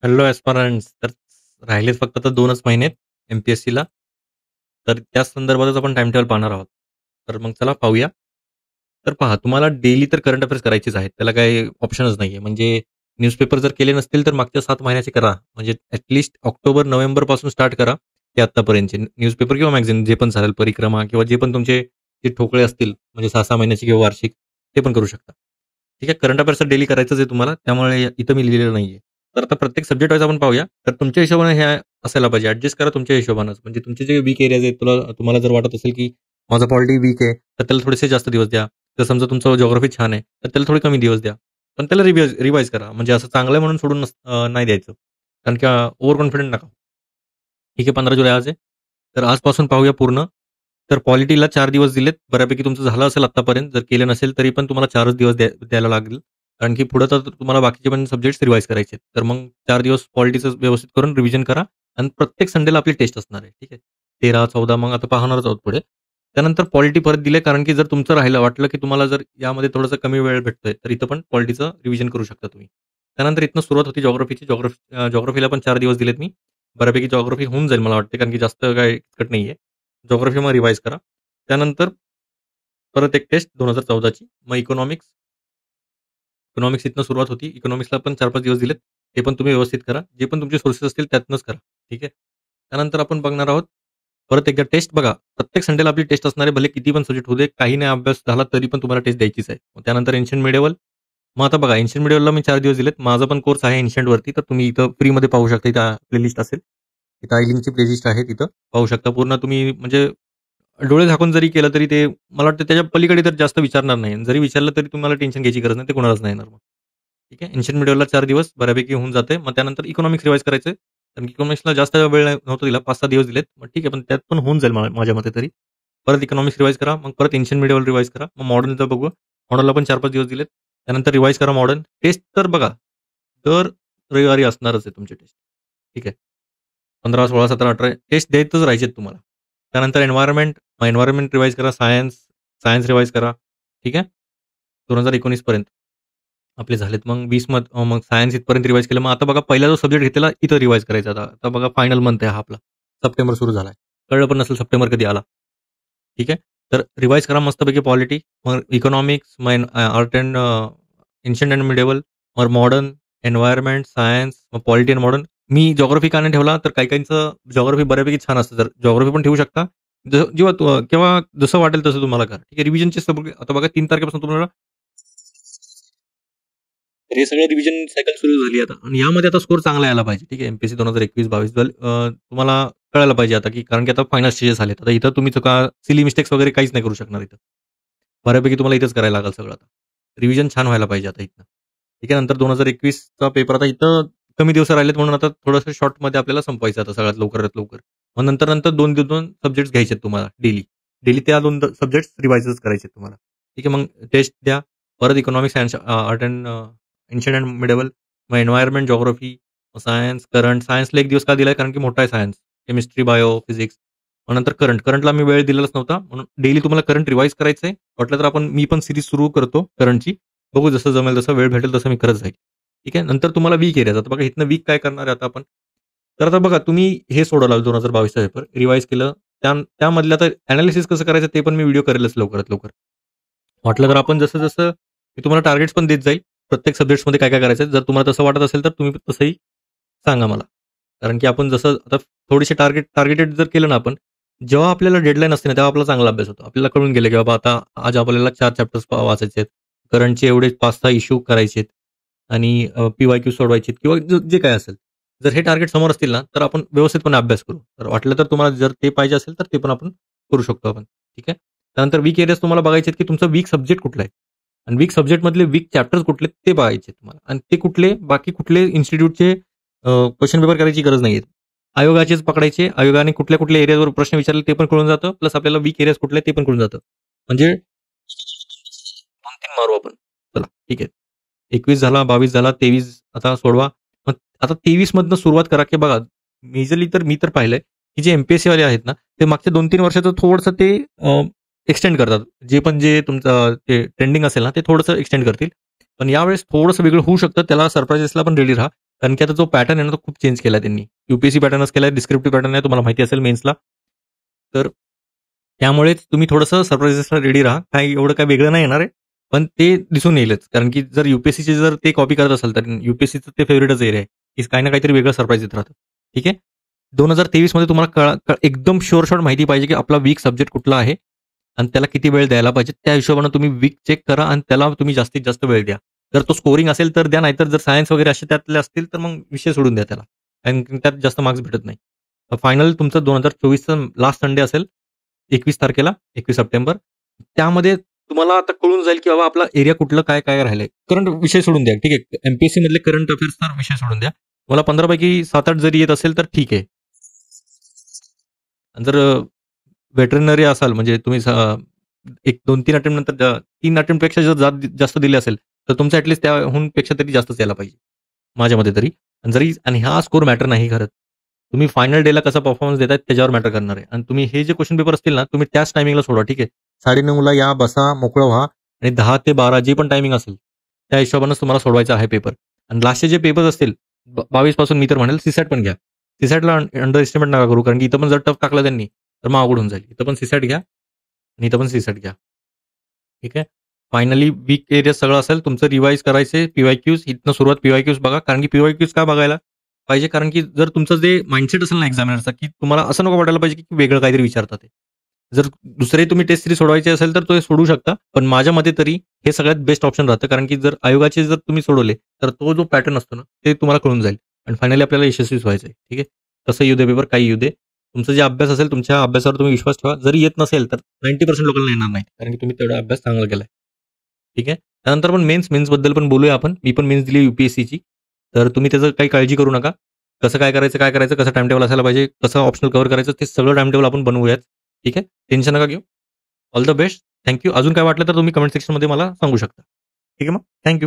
Hello ॲस्पारंट्स. तर राहिलेत फक्त आता 2च महिने एम-पी-एस-सीला. तर त्याच संदर्भातच आपण टाईम टेबल पाहणार आहोत. तर मग चला पाहूया. तर पहा, तुम्हाला डेली तर करंट अफेअर्स करायचीच आहेत. त्याला काही ऑप्शनच नाहीये. म्हणजे न्यूजपेपर जर केले नसतील तर मागच्या 7 महिन्याचे करा. म्हणजे ऑक्टोबर, नोव्हेंबरपासून स्टार्ट करा ते आत्तापर्यंतचे न्यूजपेपर किंवा मॅगझीन जे पण चालेल, परिक्रमा किंवा जे पण तुमचे जे ठोकळे असतील म्हणजे 6-6 महिन्याचे किंवा वार्षिक, ते पण करू शकता. ठीक आहे. करंट अफेअर्स डेली करायचंच आहे तुम्हाला. त्यामुळे इथं मी लिहिलेलं नाहीये. तर आता प्रत्येक सब्जेक्ट वाईज आपण पाहूया. तर तुमच्या हिशोबाने हे असायला पाहिजे. ॲडजस्ट करा तुमच्या हिशोबानंच. म्हणजे तुमचे जे वीक एरियाज आहेत, तुम्हाला जर वाटत असेल की माझा पॉलिटी वीक आहे, तर त्याला थोडेसे जास्त दिवस द्या. जर समजा तुमचं जिओग्राफी छान आहे, तर त्याला थोडे कमी दिवस द्या. पण त्याला रिवाईज करा. म्हणजे असं चांगलं आहे म्हणून सोडून नाही द्यायचं. कारण की ओव्हर कॉन्फिडंट नका. ठीक आहे, 15 जुलै आज आहे. तर आजपासून पाहूया पूर्ण. तर पॉलिटीला 4 दिवस दिलेत. बऱ्यापैकी तुमचं झालं असेल आत्तापर्यंत. जर केलं नसेल तरी पण तुम्हाला 4च दिवस द्यायला लागतील. कारण की पुढे तर तुम्हाला बाकीचे पण सब्जेक्ट्स रिवाईज करायचे आहेत. तर मग 4 दिवस पॉलिटीचं व्यवस्थित करून रिव्हिजन करा आणि प्रत्येक संडेला आपली टेस्ट असणार आहे. ठीक आहे. 13, 14 मग आता पाहणारच आहोत पुढे. त्यानंतर पॉलिटी परत दिले कारण की जर तुमचं राहिलं वाटलं की तुम्हाला जर यामध्ये थोडासा कमी वेळ भेटतोय, तर इथं पण पॉलिटीचं रिव्हिजन करू शकता तुम्ही. त्यानंतर इथनं सुरुवात होती जिओग्राफीची. जिओग्राफीला पण 4 दिवस दिलेत मी. बऱ्यापैकी जिओग्राफी होऊन जाईल मला वाटते, कारण की जास्त काही किचकट नाहीये. जिओग्राफी मग रिवाईज करा. त्यानंतर परत एक टेस्ट 2014ची. मग इकॉनॉमिक्स. इकॉनॉमिक्स इथनं सुरुवात होती. इकॉनॉमिक्सला पण 4-5 दिवस दिलेत. ते पण तुम्ही व्यवस्थित करा. जे पण तुमचे सोर्सेस असतील त्यातनंच करा. ठीक आहे. त्यानंतर आपण बघणार आहोत परत एकदा टेस्ट बघा. प्रत्येक संडेला आपली टेस्ट असणार आहे. भले किती पण सब्जेक्ट होऊ दे. काही नाही अभ्यास झाला तरी पण तुम्हाला टेस्ट द्यायचीच आहे. मग त्यानंतर एन्शियंट मिडिएव्हल. मग आता बघा, एन्शियंट मिडिएव्हलला मी 4 दिवस दिलेत. माझा पण कोर्स आहे एन्शियंटवरती. तर तुम्ही इथं फ्रीमध्ये पाहू शकता. इथं प्लेलिस्ट असेल. इथं आयलिंकची प्लेलिस्ट आहे, तिथं पाहू शकता. पूर्ण तुम्ही म्हणजे डोळे झाकून जरी केलं तरी ते मला वाटतं त्याच्या पलीकडे तर जास्त विचारणार नाही. जरी विचारलं तरी तुम्हाला टेन्शन घ्यायची गरज नाही. ते कोणालाच नाही येणार मग. ठीक आहे. एन्शियंट मिडिएव्हलला 4 दिवस बऱ्यापैकी होऊन जाते. मग त्यानंतर इकॉनॉमिक्स रिवाईज करायचं. कारण इकॉनॉमिक्सला जास्त वेळ नव्हता दिला. 5-6 दिवस दिलेत. मग ठीक आहे, पण त्यात पण होऊन जाईल माझ्या मते तरी. परत इकॉनॉमिक्स रिवाईज करा. मग परत एन्शियंट मिडिएव्हल रिवाईज करा. मग मॉडर्नचं बघू. मॉडर्नला पण 4-5 दिवस दिलेत. त्यानंतर रिवाईज करा मॉडर्न. टेस्ट तर बघा, दर रविवारी असणारच आहे तुमची टेस्ट. ठीक आहे. 15, 16, 17, 18 टेस्ट देतच राहायचे तुम्हाला. त्यानंतर एन्व्हायर्नमेंट. मग एन्व्हायर्नमेंट रिवाईज करा. सायन्स रिवाईज करा. ठीक आहे. 2019 पर्यंत आपले झालेत. मग 20 मग सायन्स इथपर्यंत रिवाईज केलं. मग आता बघा, पहिला जो सब्जेक्ट घेतलेला इथं रिवाईज करायचा आता. आता बघा, फायनल मंथ आहे हा आपला. सप्टेंबर सुरू झालाय. कळलं पण नसेल सप्टेंबर कधी आला. ठीक आहे. तर रिवाईज करा मस्तपैकी पॉलिटी. मग इकॉनॉमिक्स, मग art and ancient and medieval, मग मॉडर्न, एन्व्हायर्नमेंट, सायन्स, मग polity and modern. Me geography का नाही ठेवला, तर काही-काहींचं जिओग्राफी बऱ्यापैकी छान असतं. तर जिओग्राफी पण ठेवू शकता. जेव्हा केव्हा जसं वाटेल तसं तुम्हाला करा. ठीक आहे. रिव्हिजनचे आता बघा 3 तारखेपासून तुम्हाला तर हे सगळं रिव्हिजन सायकल सुरू झाली आता आणि यामध्ये आता स्कोर चांगला यायला पाहिजे. ठीक आहे. एम-पी-एस-सी 2021-22 तुम्हाला कळायला पाहिजे आता, की कारण की आता फायनल स्टेजेस आलेत. आता इथं तुम्ही चुका, सिली मिस्टेक्स वगैरे काहीच नाही करू शकणार इथं. बऱ्यापैकी तुम्हाला इथंच करायला लागेल सगळं आता. रिव्हिजन छान व्हायला पाहिजे आता इथनं. ठीक आहे. नंतर 2021चा पेपर आता इथं कमी दिवस राहिलेत म्हणून आता थोडंसं शॉर्टमध्ये आपल्याला संपवायचं आता सगळ्यात लवकरात लवकर. मग नंतर 2 सब्जेक्ट्स घ्यायचे तुम्हाला डेली. डेली त्या 2 सब्जेक्ट्स रिवाइजच करायचे तुम्हाला. ठीक आहे. मग टेस्ट द्या. परत economics, art and ancient and medieval, मग एन्व्हायर्नमेंट, जिओग्राफी, सायन्स, करंट. सायन्सला 1 दिवस का दिलाय? कारण की मोठा आहे सायन्स. Chemistry, bio, physics. मग नंतर करंट. करंटला मी वेळ दिलेलाच नव्हता. म्हणून डेली तुम्हाला करंट रिवाईज करायचंय. वाटलं तर मी पण सीरीज सुरू करतो करंटची. बघू जसं जमेल तसं, वेळ भेटेल तसं मी करत जाईल. ठीक आहे. नंतर तुम्हाला वीक एरियाज. आता बघा इथनं वीक काय करणार आहे आता आपण. तर आता बघा, तुम्ही हे सोडवलं 2022चा पेपर, रिवाईज केलं. त्यामधलं आता एनालिसिस कसं करायचं ते पण मी व्हिडिओ करेलच लवकरात लवकर. वाटलं तर आपण जसं मी तुम्हाला टार्गेट्स पण देत जाईल. प्रत्येक सब्जेक्ट्समध्ये काय काय करायचं. जर तुम्हाला तसं वाटत असेल तर तुम्ही तसंही सांगा मला. कारण की आपण जसं आता थोडीशी टार्गेटेड जर केलं ना आपण, जेव्हा आपल्याला डेडलाईन असते ना, तेव्हा आपला चांगला अभ्यास होतो. आपल्याला कळून गेलं की बाबा आता आज आपल्याला 4 चॅप्टर्स वाचायचे आहेत. करंटचे एवढे 5-6 इश्यू करायचे आहेत आणि पी-वाय-क्यू सोडवायचे आहेत किंवा जे काही असेल. जर हे टार्गेट समोर असतील ना, तर आपण व्यवस्थितपणे अभ्यास करू. तर वाटलं तर तुम्हाला जर ते पाहिजे असेल, तर ते पण आपण करू शकतो आपण. ठीक आहे. त्यानंतर वीक एरियाज तुम्हाला बघायचे आहेत, की तुमचा वीक सब्जेक्ट कुठला आहे आणि वीक सब्जेक्टमधले वीक चॅप्टर्स कुठले ते बघायचे तुम्हाला आणि ते कुठले बाकी कुठले इन्स्टिट्यूटचे क्वेश्चन पेपर करायची गरज नाहीये. आयोगाचेच पकडायचे. आयोगाने कुठल्या एरियावर प्रश्न विचारले ते पण कळून जातं. प्लस आपल्याला वीक एरियाज कुठले ते पण कळून जातं. म्हणजे 2-3 मारू आपण. चला ठीक आहे. 21 झाला, 22 झाला, 23 आता सोडवा. मग आता 23 मधनं सुरुवात करा, की बघा मेजरली तर मी तर पाहिलंय, की जे एम-पी-एस-सी वाले आहेत ना, ते मागच्या 2-3 वर्षाचं थोडंसं ते एक्सटेंड करतात. जे तुमचं ते ट्रेंडिंग असेल ना, ते थोडंसं एक्सटेंड करतील. पण यावेळेस थोडंसं वेगळं होऊ शकतं. त्याला सरप्राइजेसला पण रेडी राहा. कारण की आता जो पॅटर्न आहे ना, तो खूप चेंज केला त्यांनी. यूपीएससी पॅटर्नच केलाय, डिस्क्रिप्टिव्ह पॅटर्न आहे, तुम्हाला माहिती असेल मेन्सला. तर त्यामुळेच तुम्ही थोडंसं सरप्राइजेसला रेडी राहा. काही एवढं काही वेगळं नाही येणार आहे. पण ते दिसून येईलच. कारण की जर यूपीएससीचे जर ते कॉपी करत असाल, तर यूपीएससीचं ते फेव्हरेटच एरिया आहे, की काही ना काहीतरी वेगळं सरप्राईज येत राहतं. ठीक आहे? 2023 मध्ये तुम्हाला एकदम शुअर शॉट माहिती पाहिजे, की आपला वीक सब्जेक्ट कुठला आहे आणि त्याला किती वेळ द्यायला पाहिजे. त्या हिशोबाने तुम्ही वीक चेक करा आणि त्याला तुम्ही जास्तीत जास्त वेळ द्या. जर तो स्कोरिंग असेल तर द्या, नाहीतर जर सायन्स वगैरे असे त्यातले असतील, तर मग विषय सोडून द्या त्याला. कारण की त्यात जास्त मार्क्स भेटत नाही. फायनल तुमचं 2024चं लास्ट संडे असेल, 21 तारखेला, 21 सप्टेंबर. त्यामध्ये तुम्हाला आता कळून जाईल, की बाबा आपला एरिया कुठलं काय राहिलंय. करंट विषय सोडून द्या. ठीक आहे. एमपीएससी मधले करंट अफेअर्सचा विषय सोडून द्या. मला 15 पैकी 7-8 जरी येत असेल तर ठीक आहे. आणि जर व्हेटरनरी असाल म्हणजे तुम्ही एक 2-3 अटेम्प्ट नंतर 3 अटेम्प्टपेक्षा जर जास्त दिले असेल, तर तुमचं ॲटलीस्ट त्याहून पेक्षा तरी जास्तच यायला पाहिजे. माझ्या मते तरी. आणि हा स्कोर मॅटर नाही करत. तुम्ही फायनल डेला कसा परफॉर्मन्स देताय त्याच्यावर मॅटर करणार आहे. आणि तुम्ही हे जे क्वेश्चन पेपर असतील ना, तुम्ही त्याच टायमिंगला सोडवा. ठीक आहे. 9:30ला या, बसा, मोकळं व्हा आणि 10 ते 12 जे पण टायमिंग असेल, त्या हिशोबानेच तुम्हाला सोडवायचा आहे पेपर. आणि लास्टचे जे पेपर्स असतील 22 पासून मी तर म्हणेल सीसॅट पण घ्या. सीसॅटला अंडर एस्टिमेट नका करू, कारण की इथं पण जर टफ टाकलं त्यांनी, तर मग अवघड होऊन जाईल. इथं पण सीसॅट घ्या आणि इथं पण सीसॅट घ्या. ठीक आहे. फायनली वीक एरिया सगळं असेल. तुमचं रिवाईज करायचे पीवायक्यूज. इथनं सुरुवात पीवायक्यूज बघा. कारण की पीवायक्यूज का बघायला पाहिजे? कारण की जर तुमचं जे माइंडसेट असेल ना एक्झामिनरचा, की तुम्हाला असं नको वाटायला पाहिजे, की वेगळं काहीतरी विचारतात ते. जर दुसरे तुम्ही टेस्ट सीरीज सोडवायचे असेल, तर ते सोडू शकता. पण माझ्या मते तरी हे सगळ्यात बेस्ट ऑप्शन राहतं. कारण की जर आयोगाचे जर तुम्ही सोडवले, तर तो जो पॅटर्न असतो ना, ते तुम्हाला कळून जाईल. आणि फायनली आपल्याला यशस्वीच व्हायचं आहे. ठीक आहे. कसं येऊ दे पेपर, काही येऊ दे. तुमचा जे अभ्यास असेल, तुमच्या अभ्यासावर तुम्ही विश्वास ठेवा. जरी येत नसेल, तर 90% लोकांना येणार नाही. कारण की तुम्ही तेवढा अभ्यास चांगला केलाय. ठीक आहे. त्यानंतर पण मेन्सबद्दल पण बोलूया आपण. मी पण मेन्स दिली यूपीएससीची. तर तुम्ही त्याचं काही काळजी करू नका. कसं काय करायचं, कसं टाईम टेबल असायला पाहिजे, कसं ऑप्शनल कव्हर करायचं, ते सगळं टाईम टेबल आपण बनवूयात. ठीक आहे. टेन्शन नका घेऊ. All the best. थँक अजून काय वाटलं तर तुम्ही कमेंट सेक्शनमध्ये मला सांगू शकता. ठीक आहे मग? थँक